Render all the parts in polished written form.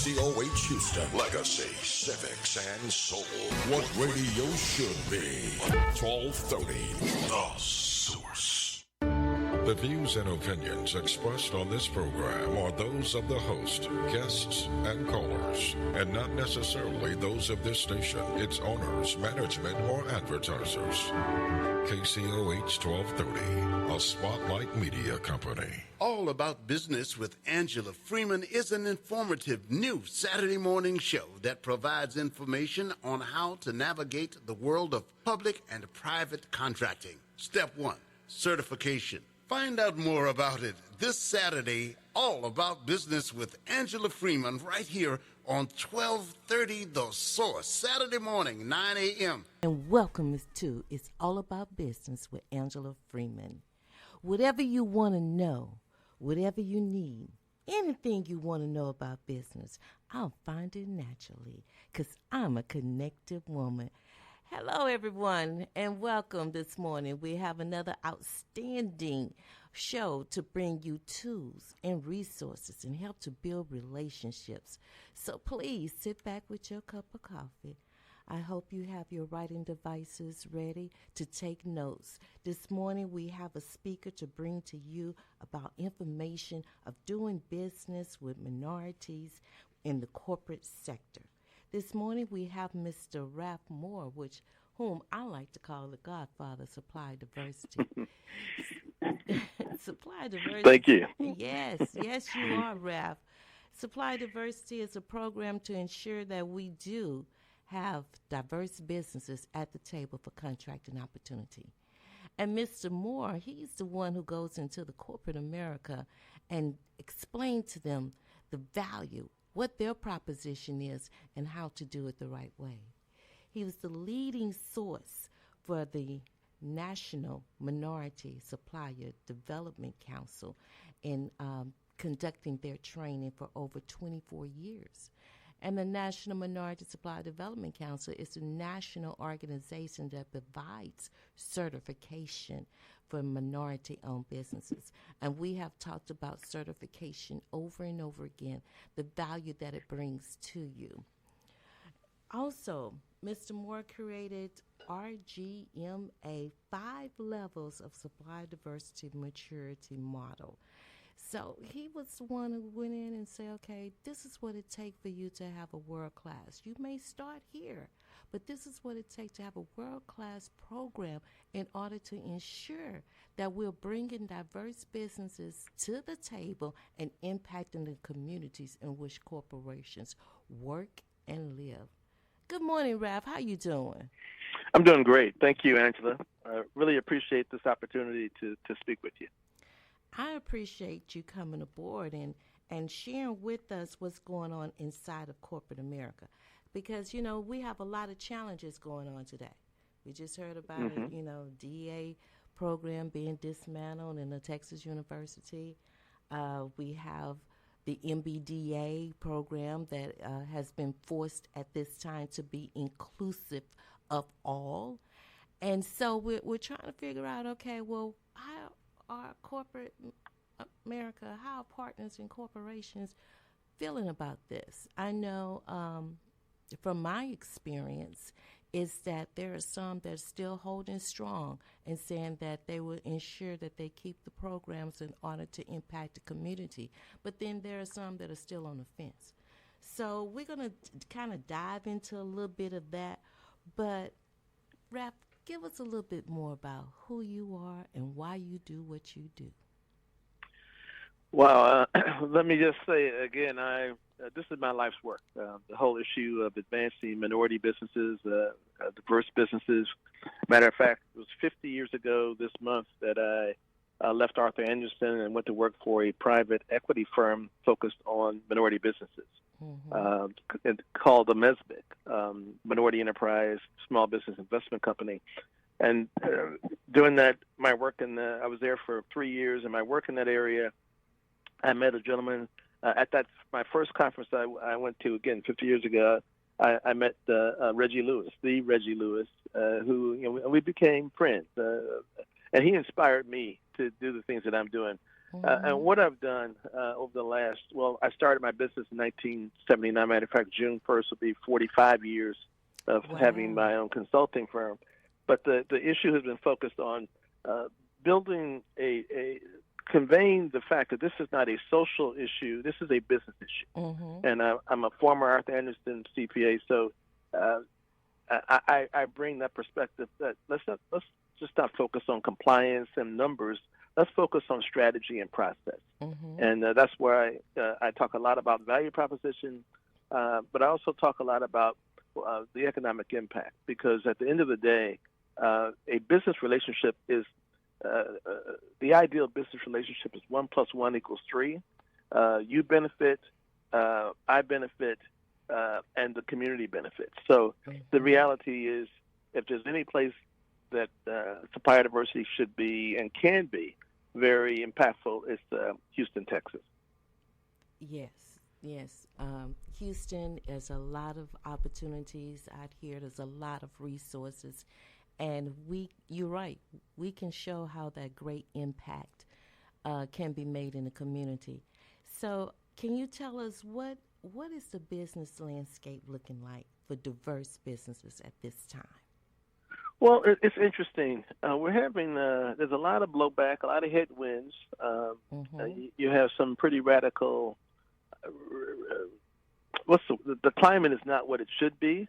KCOH Houston, Legacy, Civics, and Soul. What radio should be. 1230, The Source. The views and opinions expressed on this program are those of the host, guests, and callers, and not necessarily those of this station, its owners, management, or advertisers. KCOH 1230, a Spotlight Media Company. All About Business with Angela Freeman is an informative new Saturday morning show that provides information on how to navigate the world of public and private contracting. Step 1, certification. Find out more about it this Saturday, All About Business with Angela Freeman, right here on 1230 The Source, Saturday morning, 9 a.m. And welcome to It's All About Business with Angela Freeman. Whatever you want to know, whatever you need, anything you want to know about business, I'll find it naturally because I'm a connected woman. Hello, everyone, and welcome this morning. We have another outstanding show to bring you tools and resources and help to build relationships. So please sit back with your cup of coffee. I hope you have your writing devices ready to take notes. This morning we have a speaker to bring to you about information of doing business with minorities in the corporate sector. This morning we have Mr. Raph Moore, whom I like to call the godfather of supply diversity. Supply diversity. Thank you. Yes, you are, Raph. Supply diversity is a program to ensure that we do have diverse businesses at the table for contracting opportunity. And Mr. Moore, he's the one who goes into the corporate America and explains to them the value, what their proposition is, and how to do it the right way. He was the leading source for the National Minority Supplier Development Council in conducting their training for over 24 years. And the National Minority Supplier Development Council is a national organization that provides certification for minority-owned businesses. And we have talked about certification over and over again, the value that it brings to you. Also, Mr. Moore created RGMA, 5 levels of supply diversity maturity model. So he was the one who went in and said, okay, this is what it takes for you to have a world class. You may start here, but this is what it takes to have a world-class program in order to ensure that we're bringing diverse businesses to the table and impacting the communities in which corporations work and live. Good morning, Raph. How you doing? I'm doing great. Thank you, Angela. I really appreciate this opportunity to speak with you. I appreciate you coming aboard and sharing with us what's going on inside of corporate America. Because, we have a lot of challenges going on today. We just heard about it, DEA program being dismantled in a Texas university. We have the MBDA program that has been forced at this time to be inclusive of all. And so we're trying to figure out, okay, well, how are corporate America, how are partners and corporations feeling about this? I know from my experience is that there are some that are still holding strong and saying that they will ensure that they keep the programs in order to impact the community. But then there are some that are still on the fence. So we're going to kind of dive into a little bit of that. But, Raph, give us a little bit more about who you are and why you do what you do. Well, let me just say again, this is my life's work. The whole issue of advancing minority businesses, diverse businesses. Matter of fact, it was 50 years ago this month that I left Arthur Andersen and went to work for a private equity firm focused on minority businesses. Called the MESBIC, Minority Enterprise Small Business Investment Company. And doing that, my work I was there for 3 years, and my work in that area, I met a gentleman at my first conference I went to, again, 50 years ago. I met Reggie Lewis, who we became friends, and he inspired me to do the things that I'm doing. And what I've done over the last, I started my business in 1979. Matter of fact, June 1st will be 45 years of having my own consulting firm. But the issue has been focused on building conveying the fact that this is not a social issue. This is a business issue. And I'm a former Arthur Anderson CPA, so I bring that perspective that let's just not focus on compliance and numbers. Let's focus on strategy and process. And that's where I talk a lot about value proposition, but I also talk a lot about the economic impact, because at the end of the day, a business relationship is the ideal business relationship is 1 + 1 = 3. You benefit, I benefit, and the community benefits. So the reality is, if there's any place that supplier diversity should be and can be very impactful, it's Houston, Texas. Yes. Houston, there's a lot of opportunities out here. There's a lot of resources. And you're right, we can show how that great impact can be made in the community. So can you tell us what is the business landscape looking like for diverse businesses at this time? Well, it's interesting. We're having, there's a lot of blowback, a lot of headwinds. You have some pretty radical, the climate is not what it should be.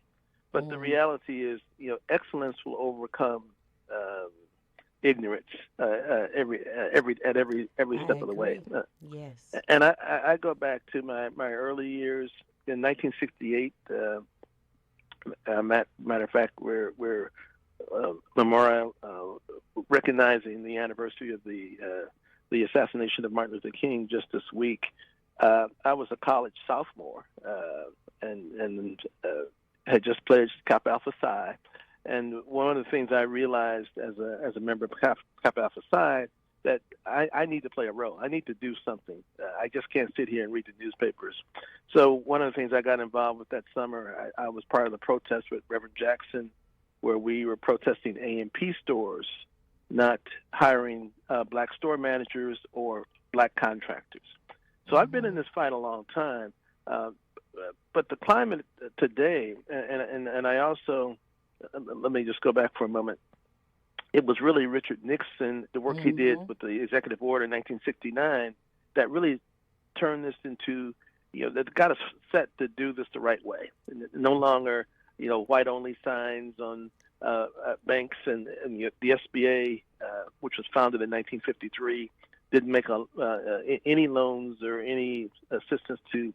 But the reality is, excellence will overcome ignorance every step of the way. Yes. And I go back to my early years in 1968. Matter of fact, we're memorial recognizing the anniversary of the assassination of Martin Luther King just this week. I was a college sophomore, and had just pledged Kappa Alpha Psi, and one of the things I realized as a member of Kappa Alpha Psi, that I need to play a role. I need to do something. I just can't sit here and read the newspapers. So one of the things I got involved with that summer, I was part of the protest with Reverend Jackson, where we were protesting A&P stores not hiring black store managers or black contractors. So I've been in this fight a long time. But the climate today, and I also, let me just go back for a moment. It was really Richard Nixon, the work he did with the executive order in 1969, that really turned this into, that got us set to do this the right way. No longer, white-only signs on banks, and the SBA, which was founded in 1953, didn't make any loans or any assistance to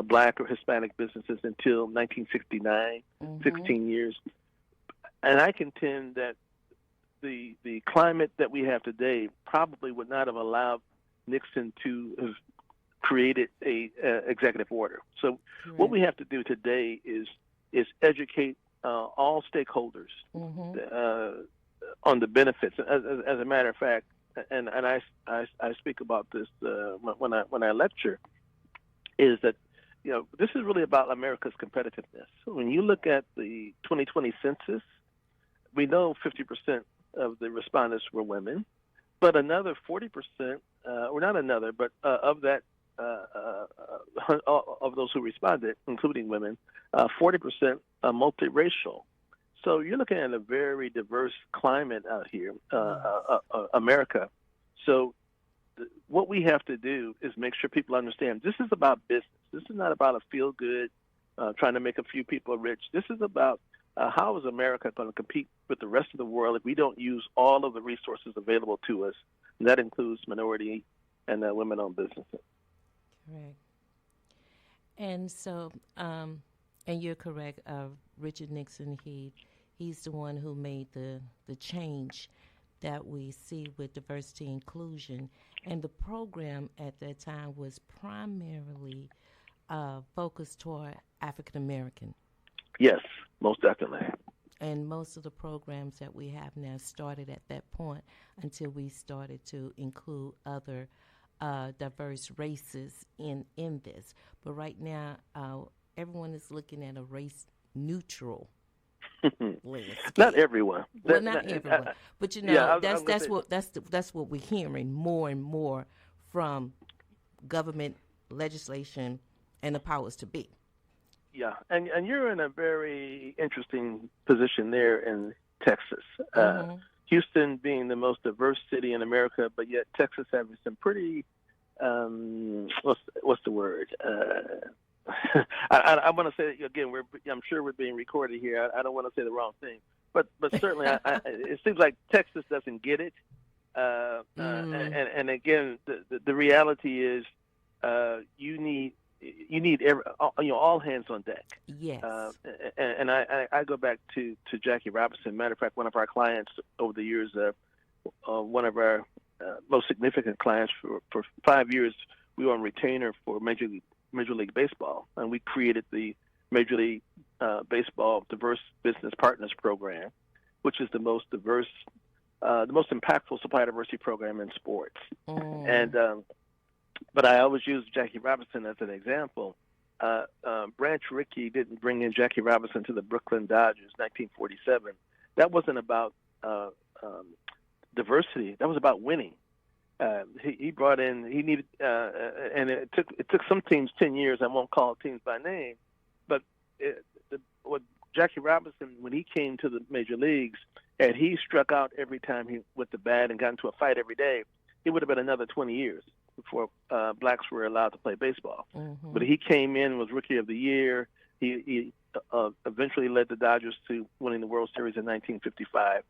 black or Hispanic businesses until 1969, 16 years. And I contend that the climate that we have today probably would not have allowed Nixon to have created a executive order. So what we have to do today is educate all stakeholders on the benefits. As a matter of fact, and I speak about this when I lecture, is that this is really about America's competitiveness. When you look at the 2020 census, we know 50% of the respondents were women, but another 40%, or not another, but of that, of those who responded, including women, 40% multiracial. So you're looking at a very diverse climate out here, America. So what we have to do is make sure people understand this is about business. This is not about a feel-good, trying to make a few people rich. This is about how is America going to compete with the rest of the world if we don't use all of the resources available to us, and that includes minority and women-owned businesses. Correct. And so, and you're correct, Richard Nixon, he's the one who made the change that we see with diversity inclusion. And the program at that time was primarily focused toward African American. Yes, most definitely. And most of the programs that we have now started at that point until we started to include other diverse races in this. But right now, everyone is looking at a race neutral landscape. Not everyone. Well, not everyone. But that's what we're hearing more and more from government legislation and the powers to be. Yeah, and you're in a very interesting position there in Texas. Houston being the most diverse city in America, but yet Texas having some pretty what's the word? I want to say again. I'm sure we're being recorded here. I don't want to say the wrong thing, but certainly it seems like Texas doesn't get it. And again, the reality is you need all hands on deck. Yes. And I go back to Jackie Robinson. Matter of fact, one of our clients over the years, one of our most significant clients for 5 years, we were on retainer for Major League Baseball, and we created the Major League Baseball Diverse Business Partners Program, which is the most diverse, the most impactful supply diversity program in sports. But I always use Jackie Robinson as an example. Branch Rickey didn't bring in Jackie Robinson to the Brooklyn Dodgers, 1947. That wasn't about diversity. That was about winning. He brought in. He needed, and it took some teams 10 years. I won't call teams by name, but what Jackie Robinson, when he came to the major leagues, and he struck out every time he with the bat and got into a fight every day, it would have been another 20 years before blacks were allowed to play baseball. But he came in, was Rookie of the Year. He eventually led the Dodgers to winning the World Series in 1955.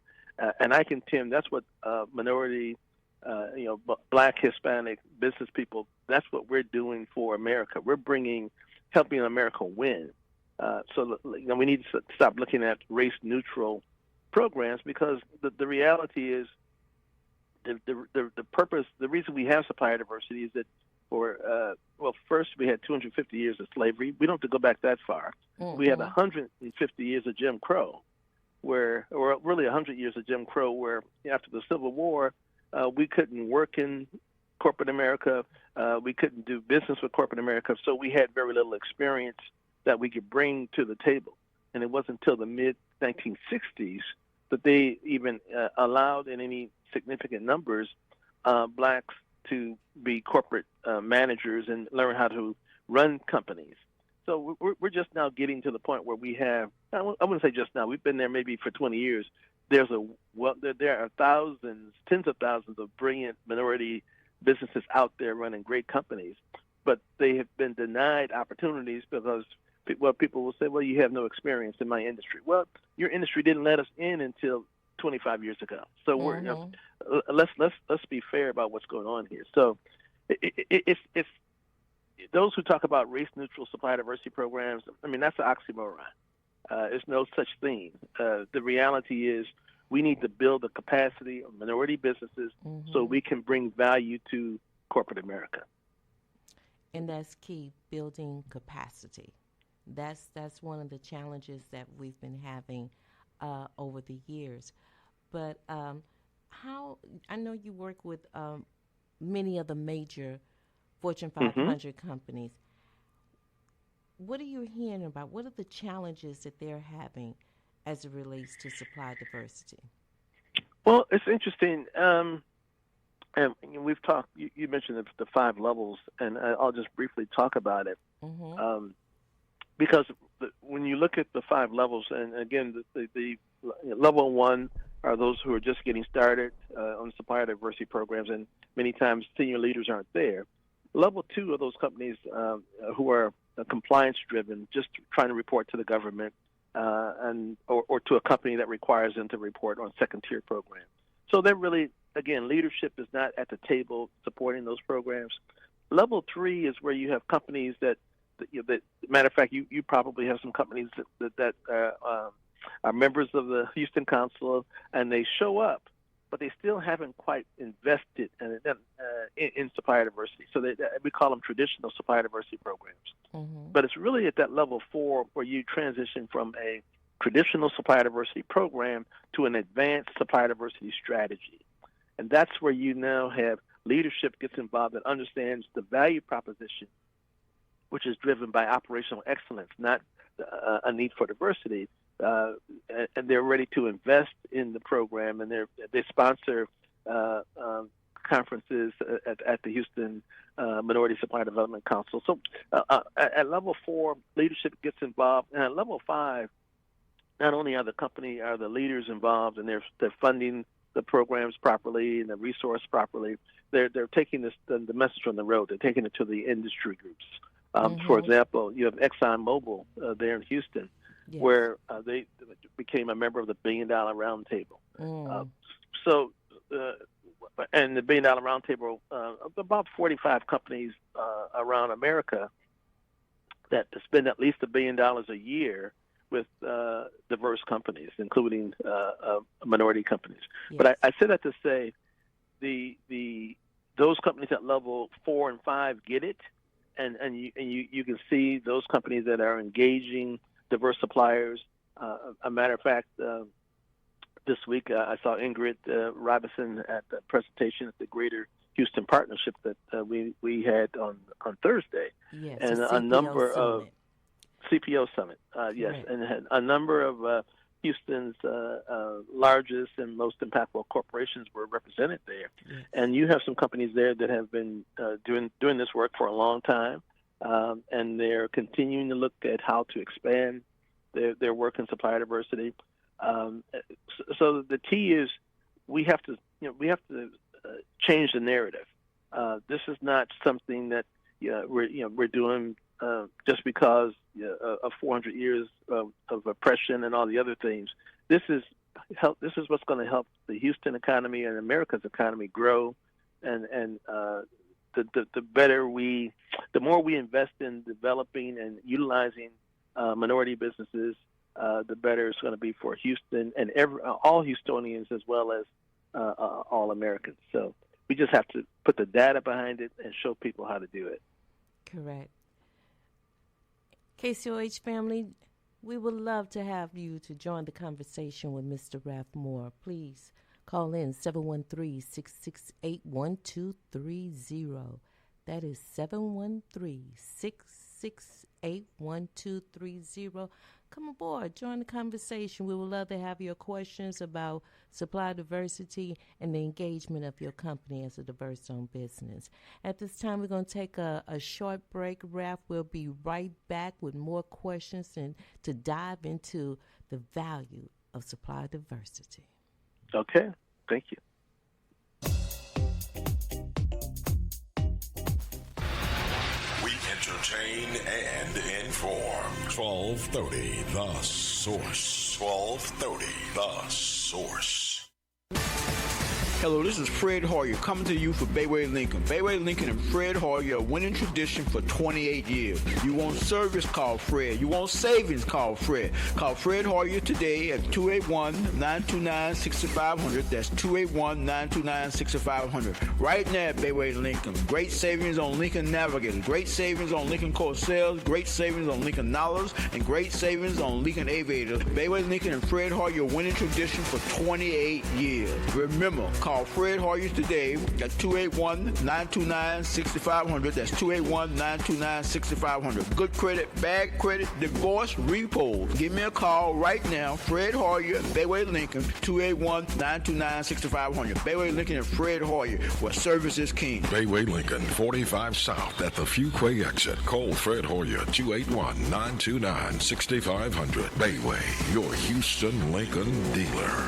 And I contend that's what minority, black, Hispanic business people, that's what we're doing for America. We're helping America win. So we need to stop looking at race-neutral programs, because the reality is the purpose, the reason we have supplier diversity is that first we had 250 years of slavery. We don't have to go back that far. We had 150 years of Jim Crow, or really 100 years of Jim Crow, where after the Civil War, we couldn't work in corporate America. We couldn't do business with corporate America, so we had very little experience that we could bring to the table. And it wasn't until the mid-1960s that they even allowed in any significant numbers blacks to be corporate managers and learn how to run companies. So we're just now getting to the point where we have, I wouldn't say just now, we've been there maybe for 20 years. There are thousands, tens of thousands of brilliant minority businesses out there running great companies, but they have been denied opportunities because people will say, well, you have no experience in my industry. Well, your industry didn't let us in until 25 years ago. So let's be fair about what's going on here. So it's those who talk about race-neutral supply diversity programs, I mean, that's an oxymoron. There's no such thing. The reality is we need to build the capacity of minority businesses so we can bring value to corporate America. And that's key, building capacity. That's one of the challenges that we've been having over the years. But how, I know you work with many of the major Fortune 500 companies. What are you hearing about? What are the challenges that they're having as it relates to supply diversity? Well, it's interesting. And we've talked, you mentioned the 5 levels, and I'll just briefly talk about it. Because when you look at the 5 levels, and again, the level 1 are those who are just getting started on supplier diversity programs, and many times senior leaders aren't there. Level 2 are those companies who are compliance-driven, just trying to report to the government or to a company that requires them to report on second-tier programs. So they're really, again, leadership is not at the table supporting those programs. Level 3 is where you have companies that matter of fact, you probably have some companies that are members of the Houston Council, and they show up, but they still haven't quite invested in supplier diversity. So we call them traditional supplier diversity programs. But it's really at that level 4 where you transition from a traditional supplier diversity program to an advanced supplier diversity strategy. And that's where you now have leadership gets involved and understands the value proposition, which is driven by operational excellence, not a need for diversity. And they're ready to invest in the program, and they sponsor conferences at the Houston Minority Supply Development Council. So at level 4, leadership gets involved, and at level 5, not only are the leaders involved, and they're funding the programs properly and the resource properly, they're taking the message on the road. They're taking it to the industry groups. For example, you have ExxonMobil there in Houston, where they became a member of the $1 Billion Roundtable. And the $1 Billion Roundtable, about 45 companies around America that spend at least $1 billion a year with diverse companies, including minority companies. Yes. But I say that to say those companies at level 4 and 5 get it, and you can see those companies that are engaging diverse suppliers. A matter of fact, this week I saw Ingrid Robinson at the presentation at the Greater Houston Partnership that we had on Thursday, yes, and a number of CPO Summit, yes, right. And had a number of Houston's largest and most impactful corporations were represented there. Yes. And you have some companies there that have been doing this work for a long time, and they're continuing to look at how to expand their work in supplier diversity. So the key is we have to change the narrative. This is not something that we're doing just because of 400 years of oppression and all the other things. This is what's going to help the Houston economy and America's economy grow, and the more we invest in developing and utilizing minority businesses, the better it's going to be for Houston and all Houstonians as well as all Americans. So we just have to put the data behind it and show people how to do it. Correct. KCOH family, we would love to have you to join the conversation with Mr. Ralph Moore. Please call in 713-668-1230. That is 713-668-1230. Come aboard, join the conversation. We would love to have your questions about supply diversity and the engagement of your company as a diverse-owned business. At this time, we're going to take a short break. Ralph will be right back with more questions and to dive into the value of supply diversity. Okay, thank you. Entertain and inform. 1230 The Source. 1230 The Source. Hello, this is Fred Hoyer coming to you for Bayway Lincoln. Bayway Lincoln and Fred Hoyer, a winning tradition for 28 years. You want service, call Fred. You want savings, call Fred. Call Fred Hoyer today at 281-929-6500. That's 281-929-6500. Right now at Bayway Lincoln. Great savings on Lincoln Navigator. Great savings on Lincoln Corsairs. Great savings on Lincoln Knowledge. And great savings on Lincoln Aviators. Bayway Lincoln and Fred Hoyer, winning tradition for 28 years. Remember, call Fred Hoyer today at 281-929-6500. That's 281-929-6500. Good credit, bad credit, divorce, repo. Give me a call right now. Fred Hoyer, Bayway Lincoln, 281-929-6500. Bayway Lincoln and Fred Hoyer, where service is king. Bayway Lincoln, 45 South at the Fuquay exit. Call Fred Hoyer, 281-929-6500. Bayway, your Houston Lincoln dealer.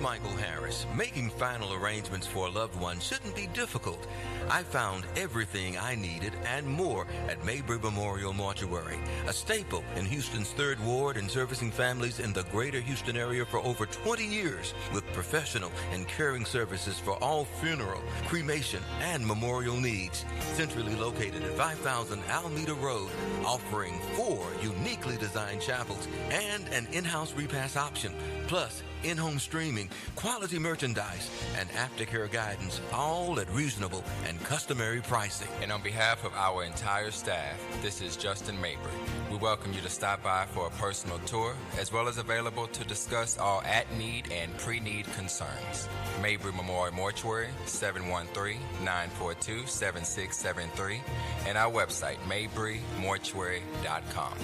Michael Harris. Making final arrangements for a loved one shouldn't be difficult. I found everything I needed and more at Mabry Memorial Mortuary, a staple in Houston's 3rd Ward and servicing families in the greater Houston area for over 20 years with professional and caring services for all funeral, cremation, and memorial needs. Centrally located at 5000 Alameda Road, offering 4 uniquely designed chapels and an in-house repass option, plus in-home streaming, quality merchandise, and aftercare guidance, all at reasonable and customary pricing. And on behalf of our entire staff, this is Justin Mabry. We welcome you to stop by for a personal tour, as well as available to discuss all at-need and pre-need concerns. Mabry Memorial Mortuary, 713-942-7673, and our website, mabrymortuary.com.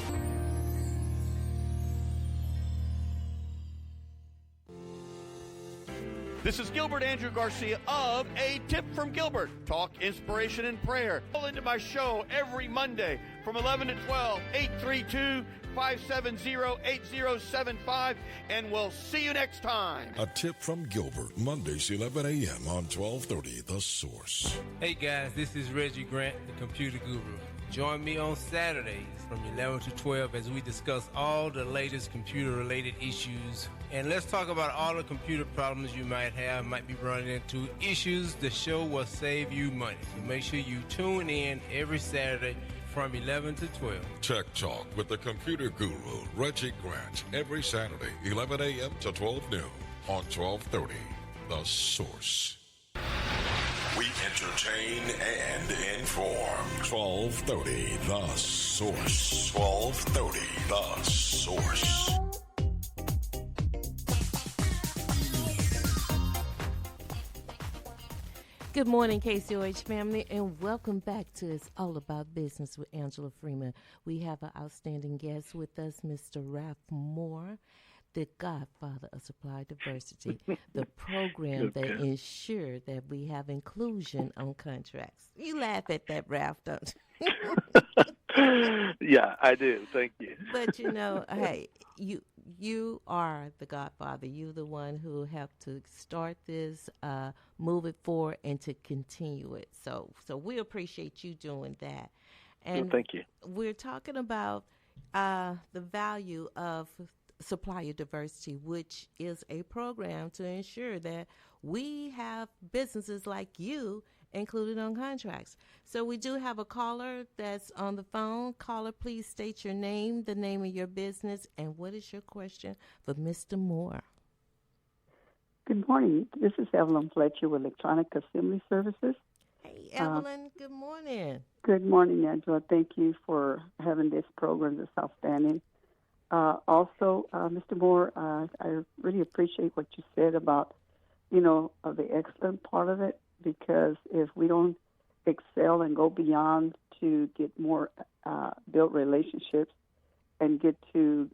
This is Gilbert Andrew Garcia of A Tip from Gilbert. Talk, inspiration, and prayer. Call into my show every Monday from 11 to 12, 832-570-8075, and we'll see you next time. A Tip from Gilbert, Mondays, 11 a.m. on 1230 The Source. Hey guys, this is Reggie Grant, the Computer Guru. Join me on Saturdays from 11 to 12 as we discuss all the latest computer-related issues. And let's talk about all the computer problems you might be running into. Issues, the show will save you money. So make sure you tune in every Saturday from 11 to 12. Tech Talk with the Computer Guru, Reggie Grant, every Saturday, 11 a.m. to 12 noon on 1230 The Source. We entertain and inform. 1230 The Source. 1230 The Source. Good morning, KCOH family, and welcome back to It's All About Business with Angela Freeman. We have an outstanding guest with us, Mr. Ralph Moore, the godfather of supply diversity, the program that ensures that we have inclusion on contracts. You laugh at that, Ralph, don't you? Yeah, I do. Thank you. But, hey, you are the godfather. You're the one who helped to start this, move it forward, and to continue it. So we appreciate you doing that. And well, thank you. We're talking about the value of supplier diversity, which is a program to ensure that we have businesses like you included on contracts. So we do have a caller that's on the phone. Caller, please state your name, the name of your business, and what is your question for Mr. Moore? Good morning. This is Evelyn Fletcher with Electronic Assembly Services. Hey, Evelyn, good morning. Good morning, Angela. Thank you for having this program that's outstanding. Also, Mr. Moore, I really appreciate what you said about, the excellent part of it, because if we don't excel and go beyond to get more build relationships and get to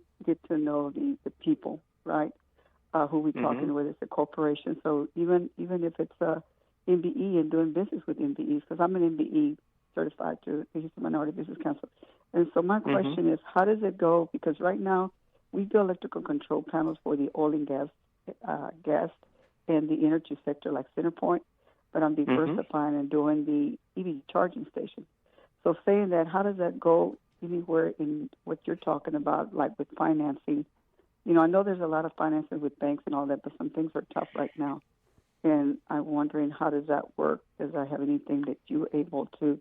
know the people, right, who we're talking with, it's a corporation. So even if it's MBE and doing business with MBEs, because I'm an MBE certified to the Houston Minority Business Council. And so my question is, how does it go? Because right now we build electrical control panels for the oil and gas and the energy sector like CenterPoint, but I'm diversifying and doing the EV charging station. So saying that, how does that go anywhere in what you're talking about, like with financing? I know there's a lot of financing with banks and all that, but some things are tough right now. And I'm wondering, how does that work? Does I have anything that you're able to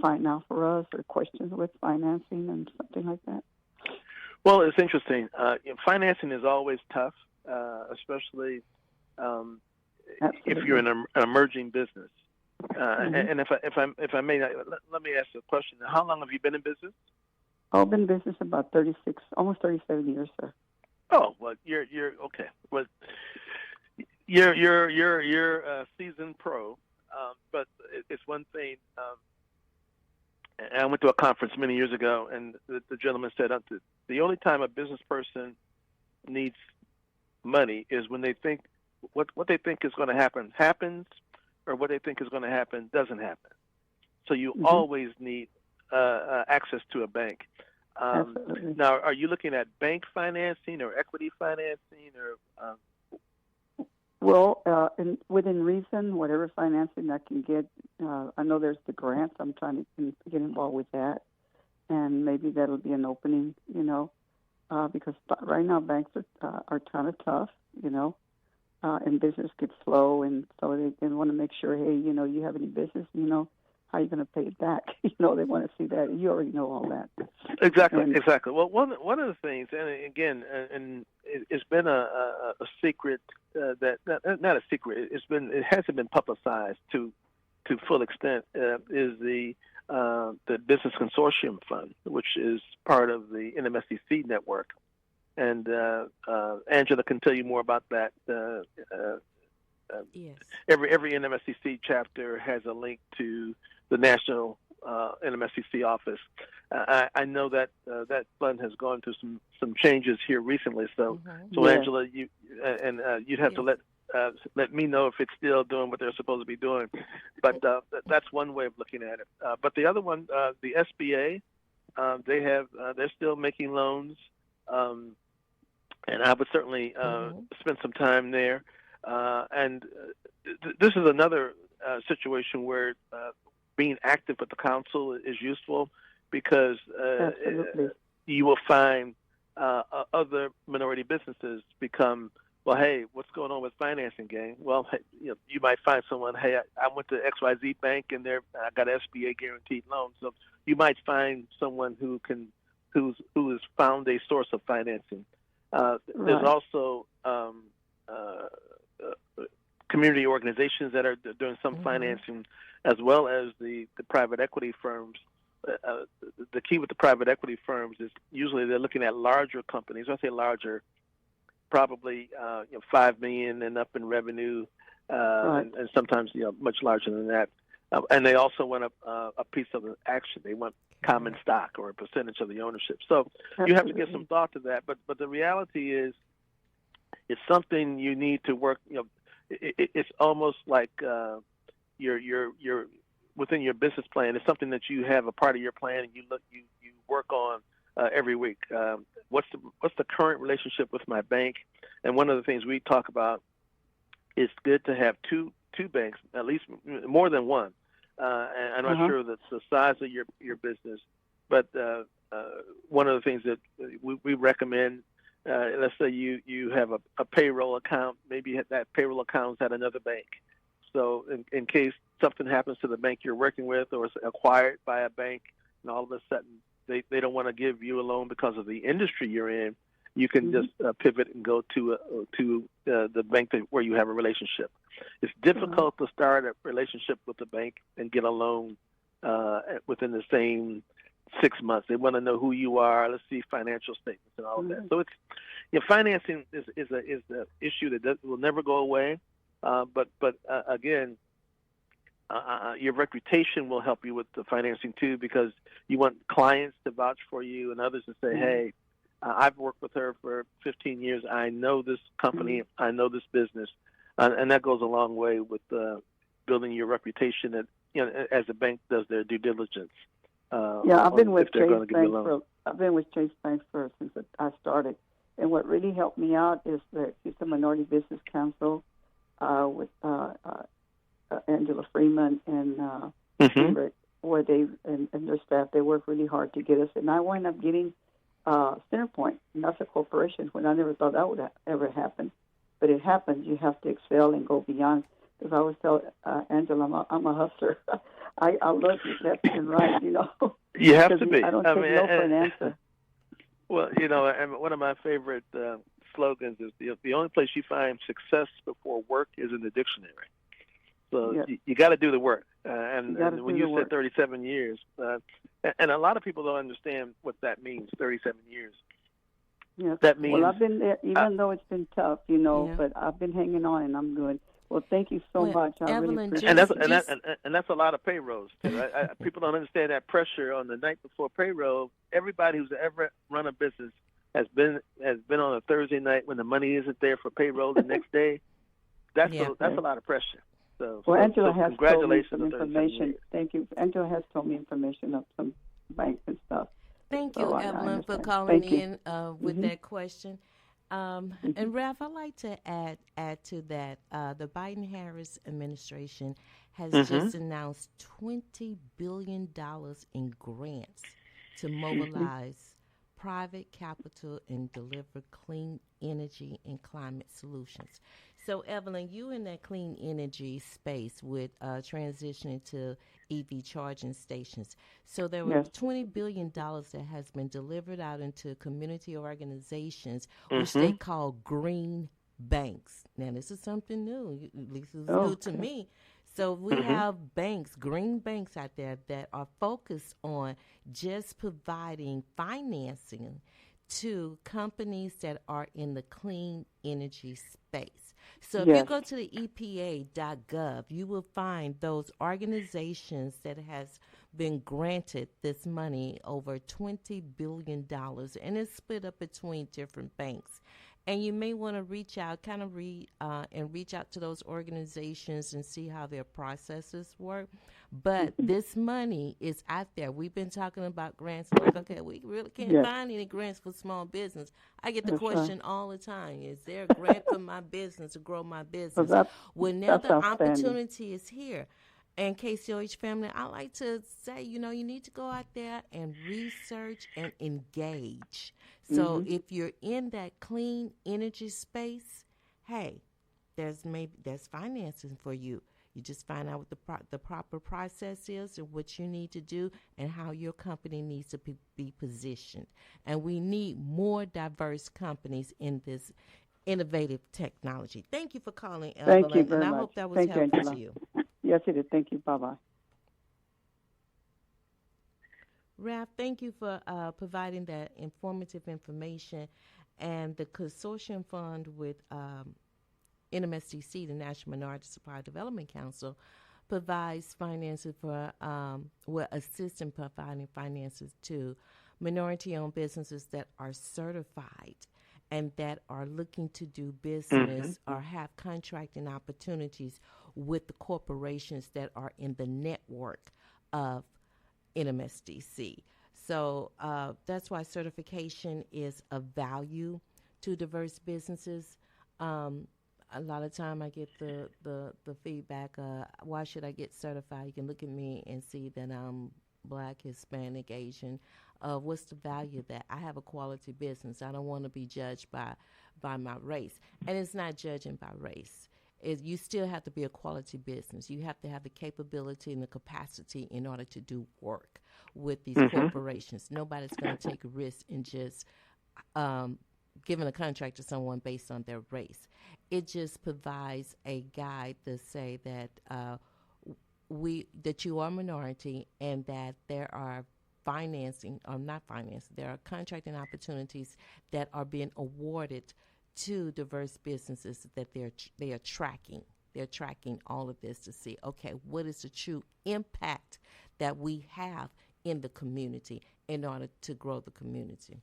find out for us, or questions with financing and something like that? Well, it's interesting. Financing is always tough, especially if you're in an emerging business. And if I may, let me ask you a question. How long have you been in business? I've been in business about 36, almost 37 years, sir. Oh, well, you're okay. Well, you're a seasoned pro, but it's one thing. I went to a conference many years ago, and the gentleman said, the only time a business person needs money is when they think what they think is going to happen happens, or what they think is going to happen doesn't happen. So you always need access to a bank. Now, are you looking at bank financing or equity financing, or? Well, within reason, whatever financing I can get. I know there's the grants. I'm trying to get involved with that, and maybe that'll be an opening, because right now banks are kind of tough, and business gets slow, and so they want to make sure, hey, you have any business, how are you going to pay it back? They want to see that. You already know all that. Exactly. Well, one of the things, and again, and it's been a secret that not a secret. It hasn't been publicized to full extent. Is the Business Consortium Fund, which is part of the NMSCC network, and Angela can tell you more about that. Yes. Every NMSCC chapter has a link to the national NMSCC office. I know that that fund has gone through some changes here recently. So Yes. Angela, you'd have to let let me know if it's still doing what they're supposed to be doing. But that's one way of looking at it. But the other one, the SBA, they're still making loans, and I would certainly spend some time there. This is another situation where being active with the council is useful, because you will find other minority businesses become, well, hey, what's going on with financing, gang? Well, you might find someone, hey, I went to XYZ Bank and I got an SBA guaranteed loan. So you might find someone who has found a source of financing. There's also community organizations that are doing some financing, as well as the private equity firms. The key with the private equity firms is usually they're looking at larger companies. When I say larger, probably $5 million and up in revenue, and sometimes much larger than that. And they also want a piece of the action. They want common stock or a percentage of the ownership. So you have to give some thought to that. But the reality is, it's something you need to work. It's almost like you're within your business plan. It's something that you have a part of your plan, and you work on every week. What's the current relationship with my bank? And one of the things we talk about, it's good to have two banks, at least more than one. And I'm not sure that's the size of your business, but one of the things that we recommend, let's say you have a payroll account, maybe that payroll account is at another bank. So in case something happens to the bank you're working with, or is acquired by a bank, and all of a sudden they don't want to give you a loan because of the industry you're in, you can just pivot and go to the bank where you have a relationship. It's difficult to start a relationship with the bank and get a loan within the same 6 months. They want to know who you are. Let's see financial statements and all of that. So it's financing is an issue that will never go away. But again, your reputation will help you with the financing too, because you want clients to vouch for you and others to say, hey, I've worked with her for 15 years. I know this company. I know this business. And that goes a long way with building your reputation that, as the bank does their due diligence. I've been with Chase Bank since I started. And what really helped me out is the Houston Minority Business Council with Angela Freeman and where they and their staff, they work really hard to get us. And I wound up getting Centerpoint, and that's a corporation, when I never thought that would ever happen. But it happens. You have to excel and go beyond. Because I always tell Angela, I'm a hustler. I look left and right, You have to be. I don't take no for an answer. Well, and one of my favorite slogans is the only place you find success before work is in the dictionary. So you got to do the work. And when you said 37 years, and a lot of people don't understand what that means, 37 years. Yes. That means, well, I've been there, even though it's been tough, but I've been hanging on, and I'm good. Well, thank you so much. I really appreciate it. And that's a lot of payrolls too. People don't understand that pressure on the night before payroll. Everybody who's ever run a business has been on a Thursday night when the money isn't there for payroll the next day. That's a lot of pressure. Angela has congratulations told me some information. Thank you. Angela has told me information of some banks and stuff. Thank you, Evelyn, for calling in with that question. And Ralph, I'd like to add to that. The Biden-Harris administration has just announced $20 billion in grants to mobilize private capital and deliver clean energy and climate solutions. So, Evelyn, you in that clean energy space with transitioning to EV charging stations. So there was $20 billion that has been delivered out into community organizations, which they call green banks. Now, this is something new. At least it's new to me. So we have banks, green banks out there that are focused on just providing financing to companies that are in the clean energy space. So if you go to the EPA.gov, you will find those organizations that has been granted this money, over $20 billion, and it's split up between different banks. And you may want to reach out, kind of read and reach out to those organizations and see how their processes work. But this money is out there. We've been talking about grants. Like, okay, we really can't Yes. find any grants for small business. I get the That's question right. all the time: is there a grant for my business to grow my So business? that's Well, now that's the outstanding. opportunity is here. And KCOH family, I like to say, you need to go out there and research and engage. So if you're in that clean energy space, hey, there's financing for you. You just find out what the proper process is and what you need to do and how your company needs to be positioned. And we need more diverse companies in this innovative technology. Thank you for calling, Thank Evelyn, you very and I much. hope that was Thank you, helpful Angela. to you. Yes, it is. Thank you. Bye-bye. Ralph, thank you for providing that informative information. And the consortium fund with NMSDC, the National Minority Supply Development Council, provides finances for, will assist in providing finances to minority-owned businesses that are certified and that are looking to do business or have contracting opportunities with the corporations that are in the network of NMSDC. So that's why certification is of value to diverse businesses. A lot of time I get the feedback, why should I get certified? You can look at me and see that I'm Black, Hispanic, Asian. What's the value of that? I have a quality business. I don't want to be judged by my race. And it's not judging by race. You still have to be a quality business. You have to have the capability and the capacity in order to do work with these corporations. Nobody's going to take a risk in just giving a contract to someone based on their race. It just provides a guide to say that that you are a minority and that there are there are contracting opportunities that are being awarded to diverse businesses that they are tracking. They're tracking all of this to see, okay, what is the true impact that we have in the community in order to grow the community.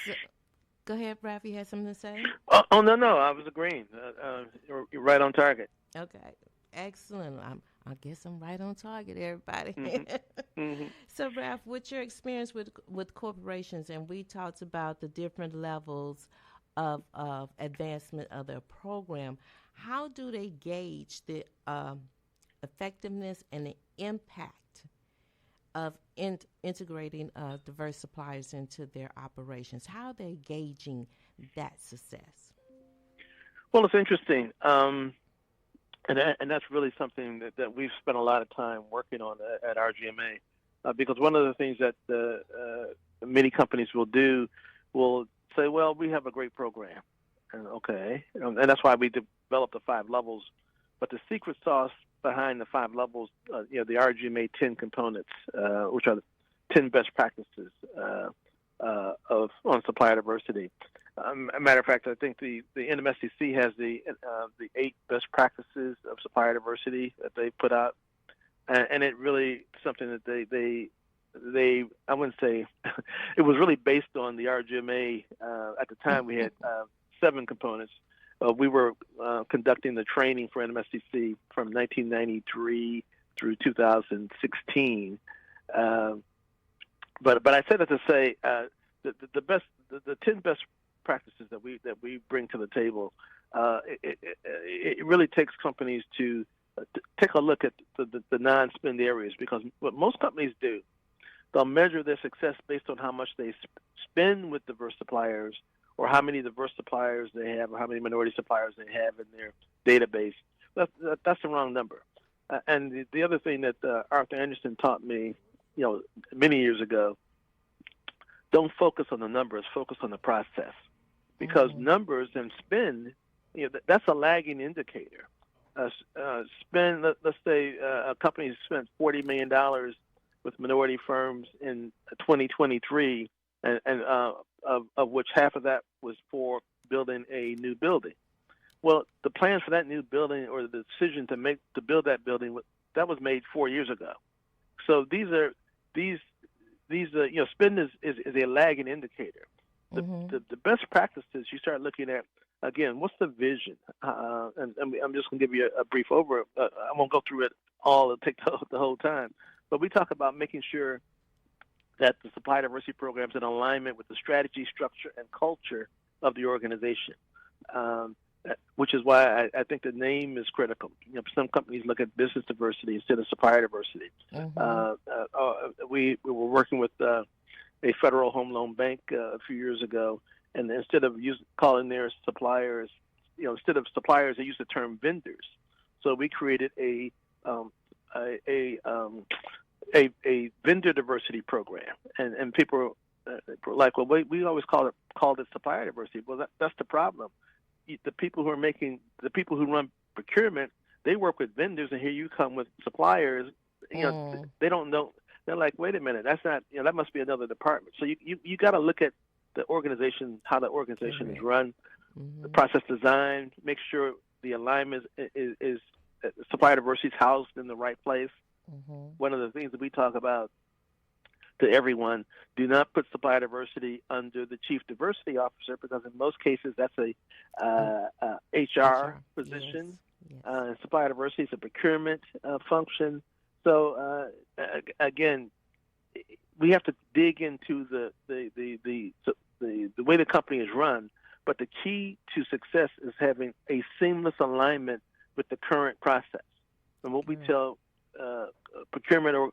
So, go ahead, Ralph, you had something to say? Oh no, I was agreeing. You're right on target. Okay, excellent. I guess I'm right on target, everybody. So, Ralph, what's your experience with corporations? And we talked about the different levels of advancement of their program. How do they gauge the effectiveness and the impact of integrating diverse suppliers into their operations? How are they gauging that success? Well, it's interesting. And that's really something that we've spent a lot of time working on at RGMA, because one of the things that many companies will say, well, we have a great program, and that's why we developed the 5 levels. But the secret sauce behind the 5 levels, the RGMA 10 components, which are the 10 best practices on supplier diversity. A matter of fact, I think the NMSDC has the 8 best practices of supplier diversity that they put out, and it really something that they I wouldn't say it was really based on the RGMA. At the time, we had 7 components. We were conducting the training for NMSDC from 1993 through 2016. But I said that to say the 10 best practices that we bring to the table, it really takes companies to take a look at the non-spend areas, because what most companies do, they'll measure their success based on how much they spend with diverse suppliers, or how many diverse suppliers they have, or how many minority suppliers they have in their database. That's the wrong number. And the other thing that Arthur Anderson taught me, many years ago, don't focus on the numbers, focus on the process. Because numbers and spend, that's a lagging indicator. Spend, let's say a company spent $40 million with minority firms in 2023, and of which half of that was for building a new building. Well, the plans for that new building, or the decision to build that building, that was made 4 years ago. So these spend is a lagging indicator. The best practices you start looking at, again, what's the vision? And I'm just going to give you a brief over. I won't go through it all. It'll take the whole time. But we talk about making sure that the supply diversity program is in alignment with the strategy, structure, and culture of the organization, which is why I think the name is critical. Some companies look at business diversity instead of supplier diversity. We were working with a federal home loan bank a few years ago, and instead of calling their suppliers, instead of suppliers, they used the term vendors. So we created a vendor diversity program, and people were like, well, we always called it supplier diversity. Well, that's the problem. The people who run procurement, they work with vendors, and here you come with suppliers. They don't know. They're like, wait a minute, that's not. That must be another department. So you got to look at the organization, how the organization is run, the process design, make sure the alignment is supplier diversity is housed in the right place. One of the things that we talk about to everyone, do not put supplier diversity under the chief diversity officer, because in most cases that's a HR position. Yes. Supplier diversity is a procurement function. So again, we have to dig into the way the company is run. But the key to success is having a seamless alignment with the current process. And what we tell procurement or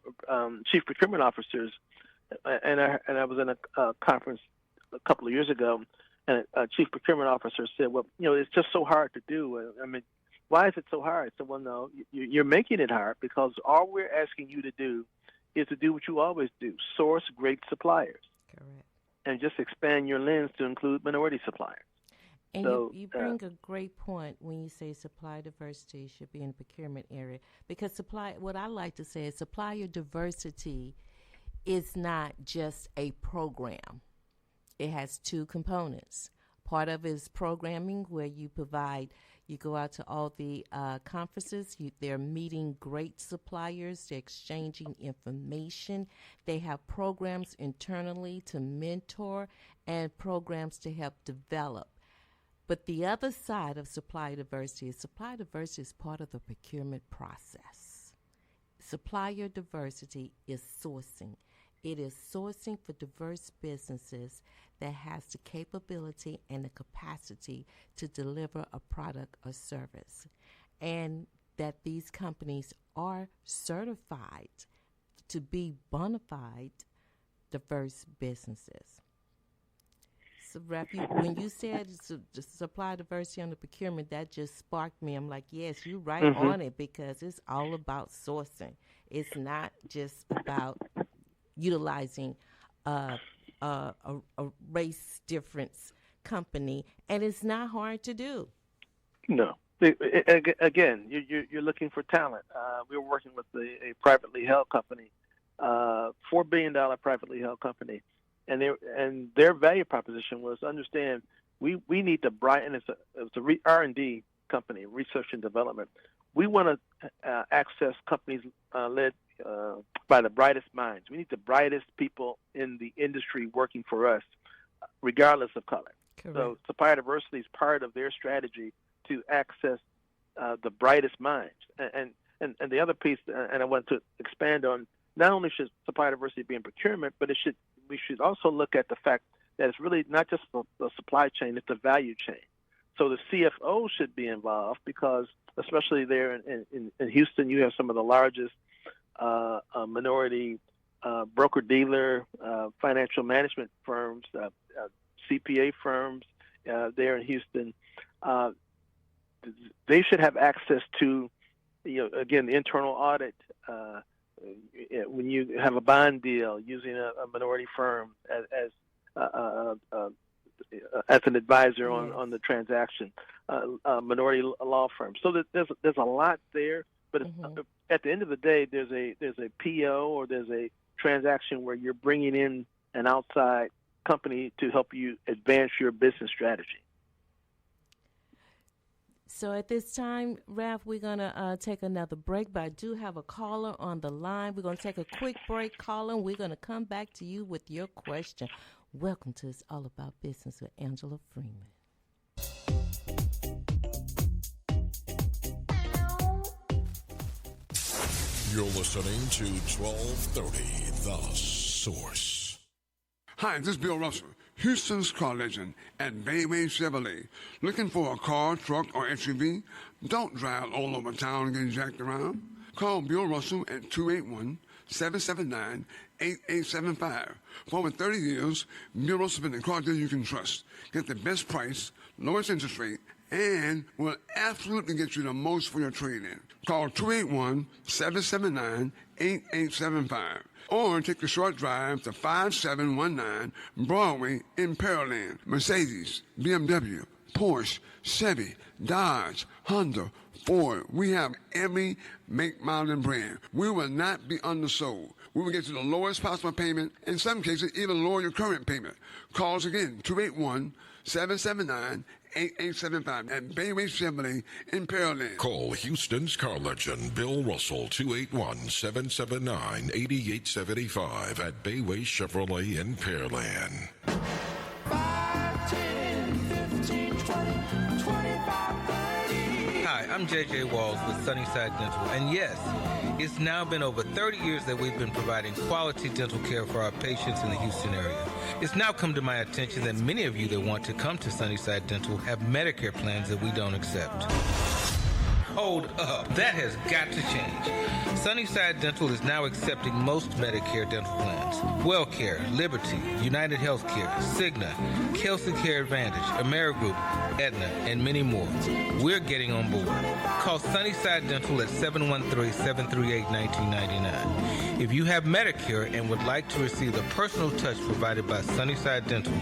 chief procurement officers, and I was in a conference a couple of years ago, and a chief procurement officer said, well, it's just so hard to do. I mean, why is it so hard? I said, well, no, you're making it hard, because all we're asking you to do is to do what you always do: source great suppliers. Correct. And just expand your lens to include minority suppliers. And so, you bring a great point when you say supply diversity should be in the procurement area, because what I like to say is supplier diversity is not just a program. It has two components. Part of it is programming, where you go out to all the conferences. They're meeting great suppliers. They're exchanging information. They have programs internally to mentor and programs to help develop. But the other side of supply diversity is part of the procurement process. Supplier diversity is sourcing. It is sourcing for diverse businesses that has the capability and the capacity to deliver a product or service, and that these companies are certified to be bona fide diverse businesses. So, Rep, when you said supply diversity on the procurement, that just sparked me. I'm like, yes, you're right on it, because it's all about sourcing. It's not just about utilizing a race difference company, and it's not hard to do. No. Again, you're looking for talent. We were working with a privately held company, $4 billion privately held company, and their value proposition was, understand, we need to brighten. It's a R&D company, research and development. We want to access companies led by the brightest minds. We need the brightest people in the industry working for us, regardless of color. Correct. So supplier diversity is part of their strategy to access the brightest minds. And the other piece, and I want to expand on, not only should supplier diversity be in procurement, but we should also look at the fact that it's really not just the supply chain, it's the value chain. So the CFO should be involved, because especially there in Houston, you have some of the largest minority broker-dealer financial management firms, CPA firms there in Houston. They should have access to, again, the internal audit. When you have a bond deal, using a minority firm as an advisor on the transaction, minority law firm. So there's a lot there, but at the end of the day, there's a PO, or there's a transaction where you're bringing in an outside company to help you advance your business strategy. So at this time, Ralph, we're going to take another break, but I do have a caller on the line. We're going to take a quick break, caller. We're going to come back to you with your question. Welcome to It's All About Business with Angela Freeman. You're listening to 1230 The Source. Hi, this is Bill Russell, Houston's car legend at Bayway Chevrolet. Looking for a car, truck, or SUV? Don't drive all over town and get jacked around. Call Bill Russell at 281-779-8875. For over 30 years, Bill Russell has been the car dealer you can trust. Get the best price, lowest interest rate, and will absolutely get you the most for your trade-in. Call 281-779-8875 or take the short drive to 5719 Broadway in Pearland. Mercedes, BMW, Porsche, Chevy, Dodge, Honda, Ford. We have every make, model, and brand. We will not be undersold. We will get you the lowest possible payment, in some cases even lower your current payment. Call us again, 281-779-8875 at Bayway Chevrolet in Pearland. Call Houston's car legend Bill Russell, 281-779-8875 at Bayway Chevrolet in Pearland. 5, 10, 15, 20, 25, 30. Hi, I'm JJ Walls with Sunnyside Dental, and yes, it's now been over 30 years that we've been providing quality dental care for our patients in the Houston area. It's now come to my attention that many of you that want to come to Sunnyside Dental have Medicare plans that we don't accept. Hold up. That has got to change. Sunnyside Dental is now accepting most Medicare dental plans. WellCare, Liberty, United Healthcare, Cigna, Kelsey Care Advantage, Amerigroup, Aetna, and many more. We're getting on board. Call Sunnyside Dental at 713-738-1999. If you have Medicare and would like to receive the personal touch provided by Sunnyside Dental,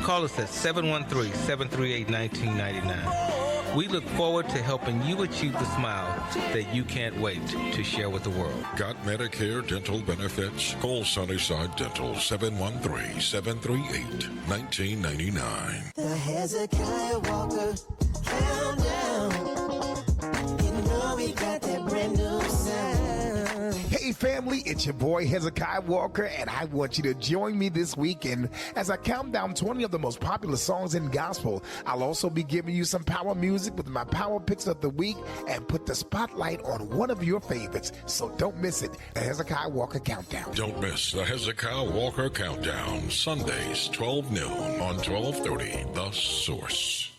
call us at 713-738-1999. We look forward to helping you achieve the smile that you can't wait to share with the world. Got Medicare dental benefits? Call Sunnyside Dental, 713-738-1999. The Hezekiah Walker countdown. You know we got that brand new sound. Hey family, it's your boy Hezekiah Walker, and I want you to join me this weekend as I count down 20 of the most popular songs in gospel. I'll also be giving you some power music with my power picks of the week and put the spotlight on one of your favorites. So don't miss it, the Hezekiah Walker Countdown. Don't miss the Hezekiah Walker Countdown, Sundays, 12 noon on 1230 The Source.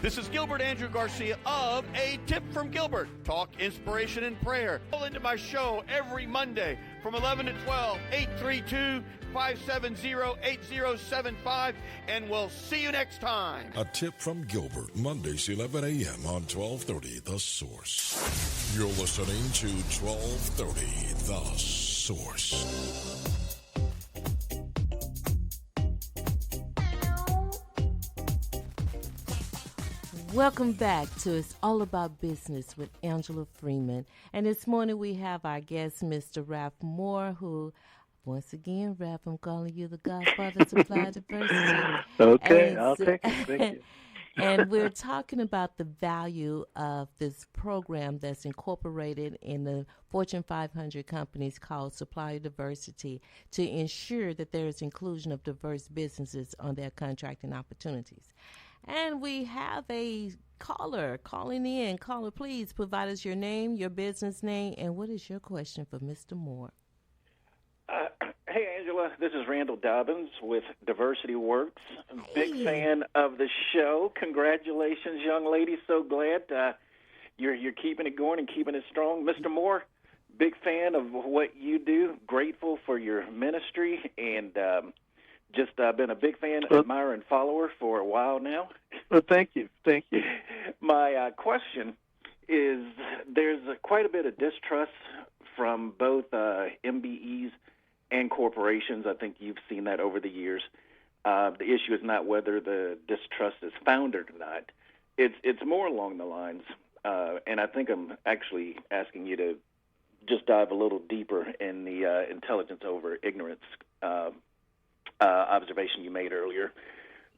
This is Gilbert Andrew Garcia of A Tip from Gilbert. Talk, inspiration, and prayer. Call into my show every Monday from 11 to 12, 832-570-8075, and we'll see you next time. A Tip from Gilbert, Mondays, 11 a.m. on 1230 The Source. You're listening to 1230 The Source. Welcome back to It's All About Business with Angela Freeman. And this morning we have our guest, Mr. Ralph Moore, who, once again, Ralph, I'm calling you the godfather of supply diversity. Okay, I'll take it. Thank you. And we're talking about the value of this program that's incorporated in the Fortune 500 companies called Supplier Diversity to ensure that there is inclusion of diverse businesses on their contracting opportunities. And we have a caller calling in. Caller, please provide us your name, your business name, and what is your question for Mr. Moore? Hey, Angela. This is Randall Dobbins with Diversity Works. Big fan of the show. Congratulations, young lady. So glad you're keeping it going and keeping it strong. Mr. Moore, big fan of what you do. Grateful for your ministry and just been a big fan, admirer, and follower for a while now. Well, thank you. Thank you. My question is there's quite a bit of distrust from both MBEs and corporations. I think you've seen that over the years. The issue is not whether the distrust is founded or not. It's more along the lines, and I think I'm actually asking you to just dive a little deeper in the intelligence over ignorance observation you made earlier.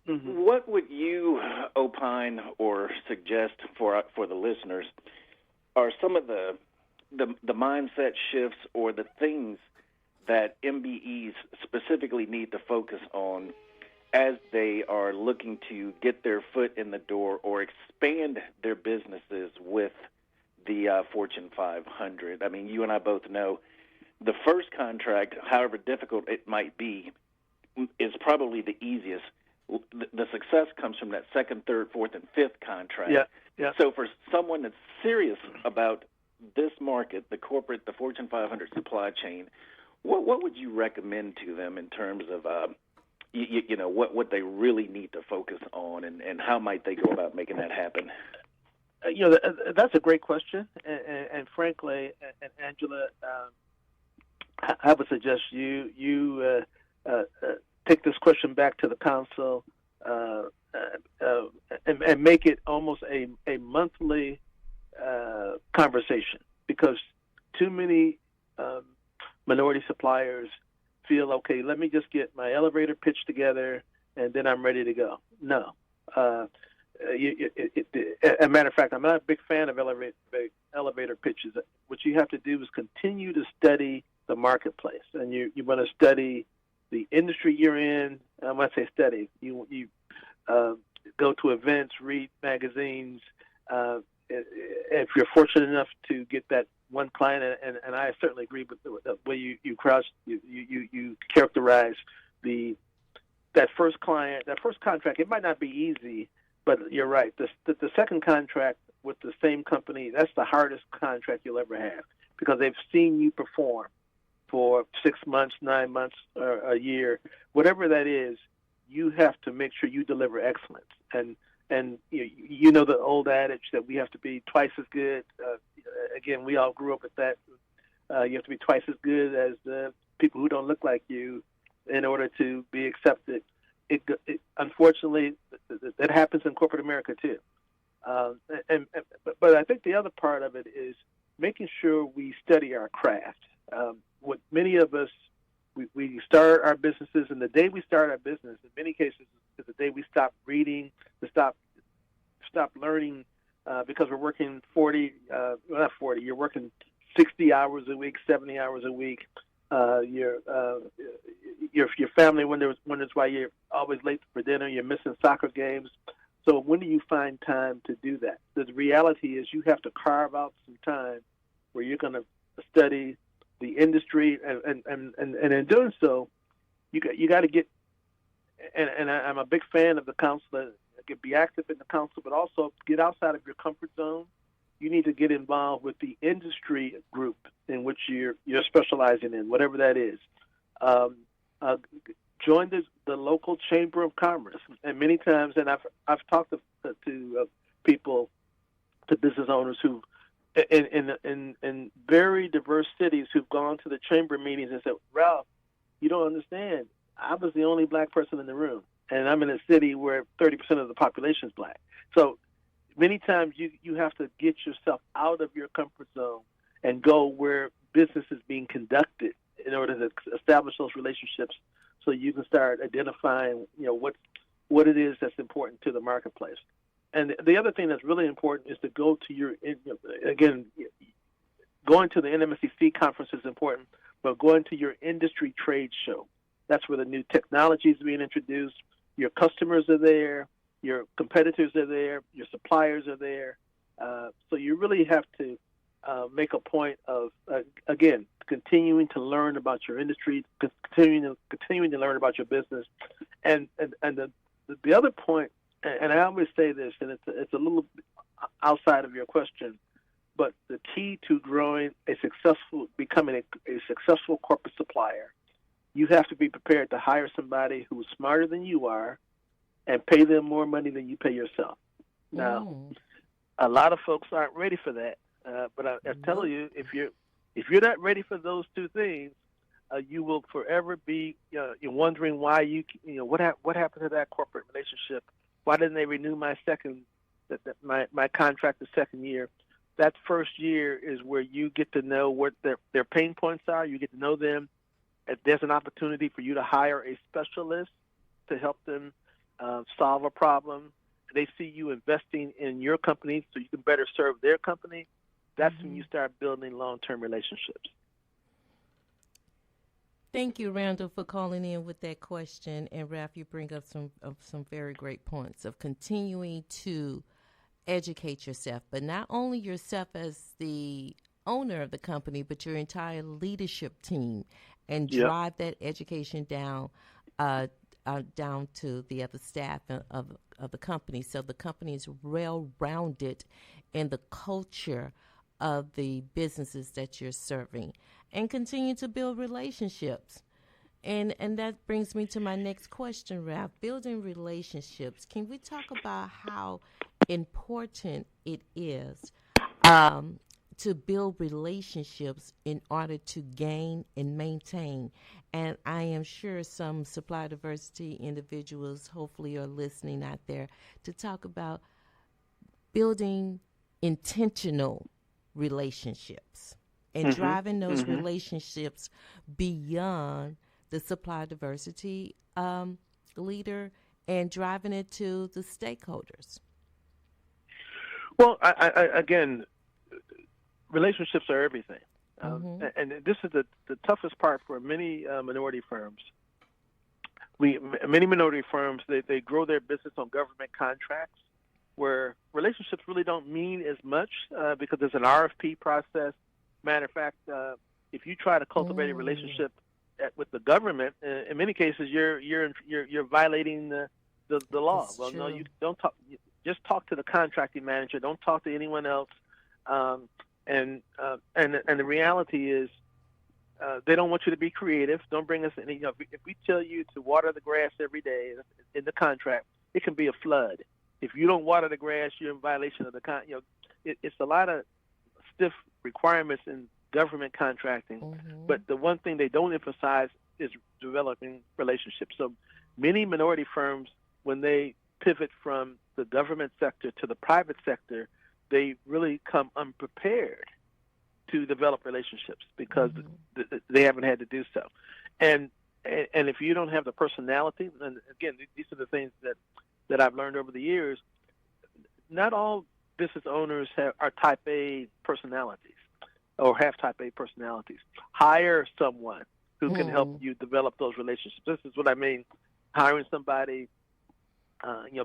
Mm-hmm. What would you opine or suggest for the listeners are some of the mindset shifts or the things that MBEs specifically need to focus on as they are looking to get their foot in the door or expand their businesses with the Fortune 500? I mean, you and I both know the first contract, however difficult it might be, is probably the easiest. The success comes from that second, third, fourth, and fifth contract. Yeah. So for someone that's serious about this market, the Fortune 500 supply chain, what would you recommend to them in terms of what they really need to focus on, and how might they go about making that happen? That's a great question, and frankly, and Angela, I would suggest you take this question back to the council and make it almost a monthly conversation, because too many minority suppliers feel, okay, let me just get my elevator pitch together and then I'm ready to go. No. As a matter of fact, I'm not a big fan of elevator pitches. What you have to do is continue to study the marketplace, and you want to study the industry you're in. When I say study, you go to events, read magazines. If you're fortunate enough to get that one client, and I certainly agree with the way you characterize that first client, that first contract. It might not be easy, but you're right. The second contract with the same company, that's the hardest contract you'll ever have, because they've seen you perform for 6 months, 9 months, or a year, whatever that is. You have to make sure you deliver excellence, and you know the old adage that we have to be twice as good. Again, we all grew up with that. You have to be twice as good as the people who don't look like you in order to be accepted. Unfortunately, that happens in corporate America too. But I think the other part of it is making sure we study our craft. What many of us, we start our businesses, and the day we start our business, in many cases, is the day we stop reading, to stop learning, because we're working 40, not 40, you're working 60 hours a week, 70 hours a week. Your family wonders why you're always late for dinner, you're missing soccer games. So when do you find time to do that? The reality is you have to carve out some time where you're going to study the industry, and in doing so, you got to get. And I'm a big fan of the council. Be active in the council, but also get outside of your comfort zone. You need to get involved with the industry group in which you're specializing in, whatever that is. Join the local chamber of commerce, and many times, and I've talked to people, to business owners who in very diverse cities who've gone to the chamber meetings and said, "Ralph, you don't understand. I was the only black person in the room, and I'm in a city where 30% of the population is black." So many times you have to get yourself out of your comfort zone and go where business is being conducted in order to establish those relationships, so you can start identifying, what it is that's important to the marketplace. And the other thing that's really important is to go to again, going to the NMSCC conference is important, but going to your industry trade show. That's where the new technology is being introduced. Your customers are there. Your competitors are there. Your suppliers are there. So you really have to make a point of, again, continuing to learn about your industry, continuing to learn about your business. And the other point, and I always say this, and it's a little outside of your question, but the key to becoming a successful corporate supplier, you have to be prepared to hire somebody who's smarter than you are and pay them more money than you pay yourself. Now, a lot of folks aren't ready for that, but I tell you, if you're not ready for those two things, you will forever be you're wondering why what happened to that corporate relationship. Why didn't they renew my my contract the second year? That first year is where you get to know what their pain points are. You get to know them. If there's an opportunity for you to hire a specialist to help them solve a problem, they see you investing in your company so you can better serve their company. That's when you start building long-term relationships. Thank you, Randall, for calling in with that question. And Ralph, you bring up some very great points of continuing to educate yourself, but not only yourself as the owner of the company, but your entire leadership team, and drive that education down to the other staff of the company, so the company is well-rounded in the culture of the businesses that you're serving, and continue to build relationships. And that brings me to my next question, Ralph. Building relationships. Can we talk about how important it is to build relationships in order to gain and maintain? And I am sure some supply diversity individuals hopefully are listening out there to talk about building intentional relationships and driving those relationships beyond the supply diversity leader and driving it to the stakeholders. Well, again, relationships are everything. And this is the toughest part for many minority firms. Many minority firms, they grow their business on government contracts where relationships really don't mean as much because there's an RFP process. Matter of fact, if you try to cultivate a relationship with the government, in many cases you're violating the law. That's well, true. No, you don't talk. Just talk to the contracting manager. Don't talk to anyone else. And the reality is, they don't want you to be creative. Don't bring us any. If we tell you to water the grass every day in the contract, it can be a flood. If you don't water the grass, you're in violation of the it's a lot of stiff requirements in government contracting. But the one thing they don't emphasize is developing relationships. So many minority firms, when they pivot from the government sector to the private sector, they really come unprepared to develop relationships because they haven't had to do so. And if you don't have the personality, and again, these are the things that I've learned over the years, not all business owners are type A personalities or have type A personalities. Hire someone who can help you develop those relationships. This is what I mean, hiring somebody,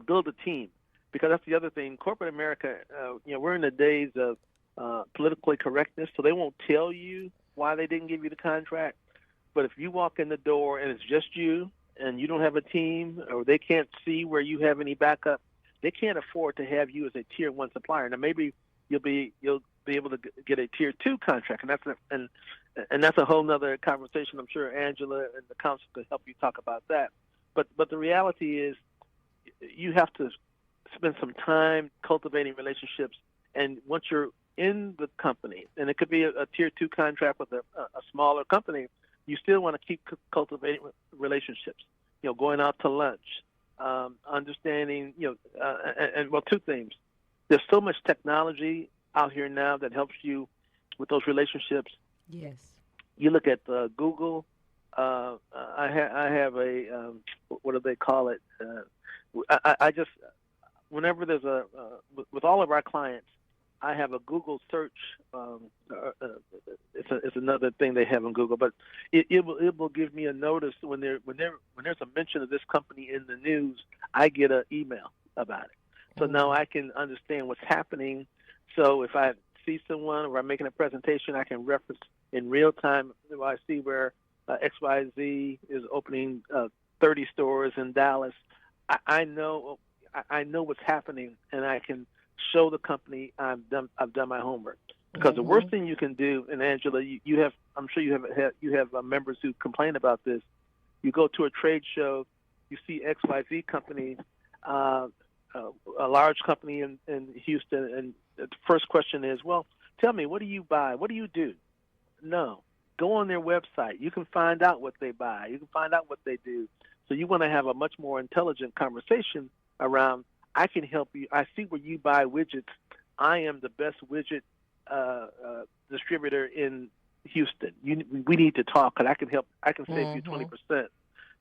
build a team. Because that's the other thing. Corporate America, we're in the days of politically correctness, so they won't tell you why they didn't give you the contract. But if you walk in the door and it's just you and you don't have a team, or they can't see where you have any backup, they can't afford to have you as a tier 1 supplier. Now maybe you'll be able to get a tier 2 contract, and that's a whole nother conversation. I'm sure Angela and the council could help you talk about that. But the reality is, you have to spend some time cultivating relationships, and once you're in the company, and it could be a tier 2 contract with a smaller company, you still want to keep cultivating relationships. Going out to lunch, understanding. Well, two things. There's so much technology out here now that helps you with those relationships. Yes. You look at Google. I have a what do they call it? I just, whenever there's with all of our clients, I have a Google search. It's another thing they have on Google, but it will give me a notice when there's a mention of this company in the news. I get an email about it, so now I can understand what's happening. So if I see someone or I'm making a presentation, I can reference in real time. I see where XYZ is opening 30 stores in Dallas. I know what's happening, and I can show the company I've done my homework. Because the worst thing you can do, and Angela, you have, I'm sure you have members who complain about this. You go to a trade show, you see XYZ company, a large company in Houston, and the first question is, well, tell me, what do you buy? What do you do? No. Go on their website. You can find out what they buy. You can find out what they do. So you want to have a much more intelligent conversation around, I can help you. I see where you buy widgets. I am the best widget distributor in Houston. We need to talk, and I can help. I can save you 20%.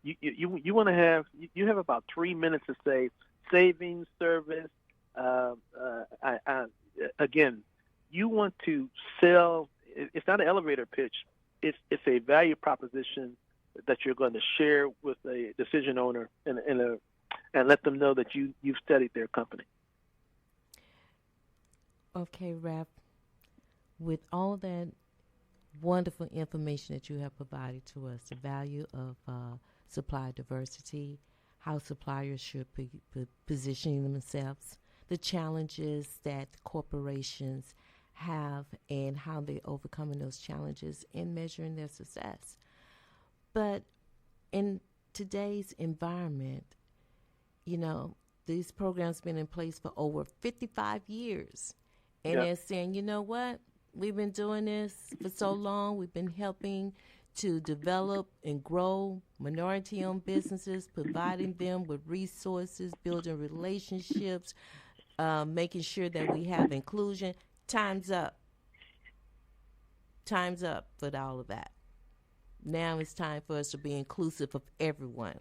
You want to have, you have about 3 minutes to say savings, service. Again, you want to sell. It's not an elevator pitch. It's a value proposition that you're going to share with a decision owner and let them know that you've studied their company. Okay, Rap, with all that wonderful information that you have provided to us, the value of supplier diversity, how suppliers should be positioning themselves, the challenges that corporations have and how they're overcoming those challenges and measuring their success. But in today's environment, these programs have been in place for over 55 years. And they're saying, you know what? We've been doing this for so long. We've been helping to develop and grow minority-owned businesses, providing them with resources, building relationships, making sure that we have inclusion. Time's up. Time's up for all of that. Now it's time for us to be inclusive of everyone,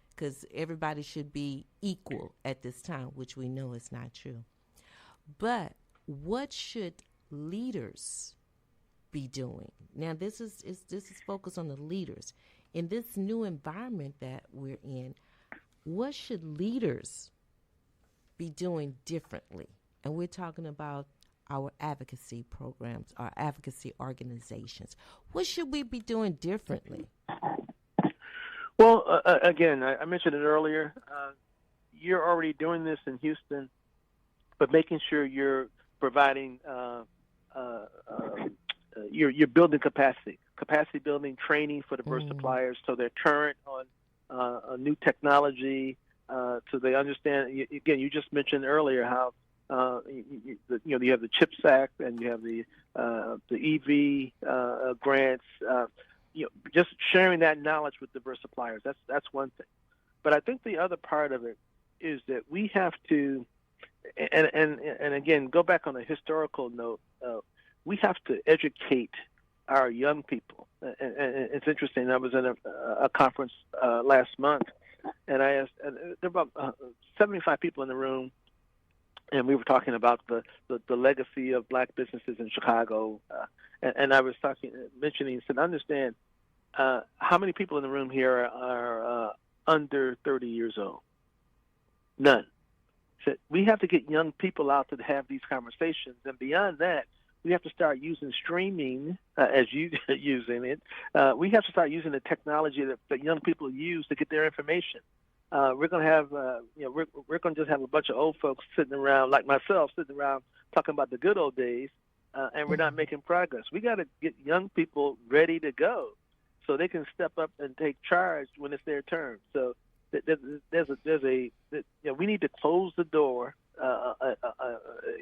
because everybody should be equal at this time, which we know is not true. But what should leaders be doing? Now, this is focused on the leaders. In this new environment that we're in, what should leaders be doing differently? And we're talking about our advocacy programs, our advocacy organizations. What should we be doing differently? Well, again, I mentioned it earlier. You're already doing this in Houston, but making sure you're providing, you're building capacity building, training for diverse suppliers, so they're current on new technology, so they understand. Again, you just mentioned earlier how you have the CHIPS Act and you have the EV grants. Just sharing that knowledge with diverse suppliers. That's one thing. But I think the other part of it is that we have to, and again, go back on a historical note. We have to educate our young people. And it's interesting. I was in a conference last month, and I asked. And there were about 75 people in the room, and we were talking about the legacy of black businesses in Chicago. And I was mentioning, said, understand how many people in the room here are under 30 years old? None. So we have to get young people out to have these conversations, and beyond that, we have to start using streaming as you using it. We have to start using the technology that young people use to get their information. We're going to have, we're going to just have a bunch of old folks sitting around, like myself, sitting around talking about the good old days, and we're not making progress. We got to get young people ready to go, so they can step up and take charge when it's their turn. So we need to close the door.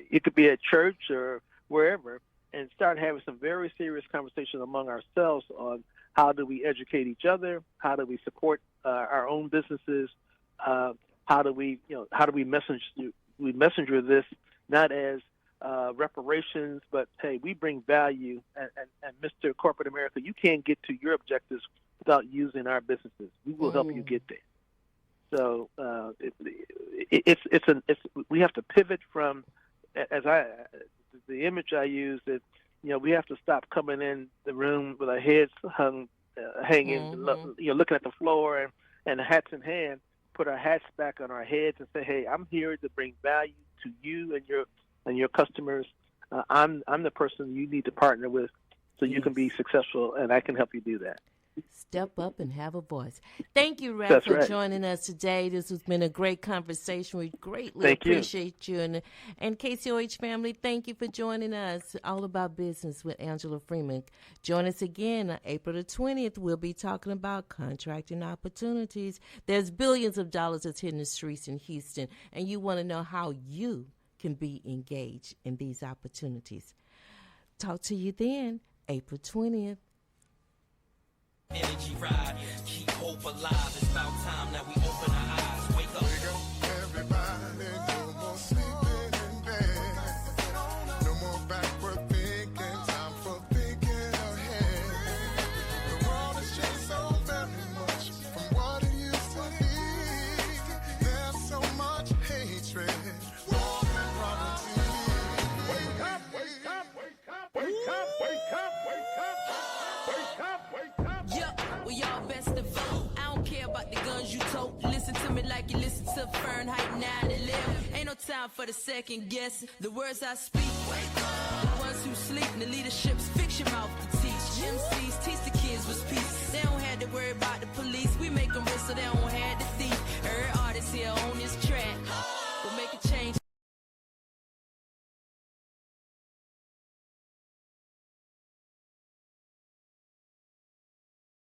It could be at church or wherever, and start having some very serious conversations among ourselves on how do we educate each other, how do we support our own businesses, how do we messenger this not as reparations, but hey, we bring value, and Mr. Corporate America, you can't get to your objectives without using our businesses. We will help you get there. So we have to pivot from, the image I use is, we have to stop coming in the room with our heads hanging, looking at the floor and hats in hand, put our hats back on our heads and say, hey, I'm here to bring value to you and your customers. I'm the person you need to partner with so you can be successful, and I can help you do that. Step up and have a voice. Thank you, Rap, for joining us today. This has been a great conversation. We greatly appreciate you. And KCOH family, thank you for joining us. All About Business with Angela Freeman. Join us again on April the 20th. We'll be talking about contracting opportunities. There's billions of dollars that's hitting the streets in Houston, and you want to know how you can be engaged in these opportunities. Talk to you then, April 20th. Energy ride, keep hope alive. It's about time that we open our eyes. Wake up. Everybody, no more sleeping in bed. No more backward thinking. Time for thinking ahead. The world has changed so very much from what it used to be. There's so much hatred. War and poverty. Wake up, wake up, wake up, wake up, wake up, wake up, wake up, wake up. We all best of Fahrenheit 9/11. Ain't no time for the second guessing. The words I speak, wake up. The ones who sleep, the leadership's fiction mouth to teach. MCs teach the kids with peace. They don't have to worry about the police. We make them rich so they don't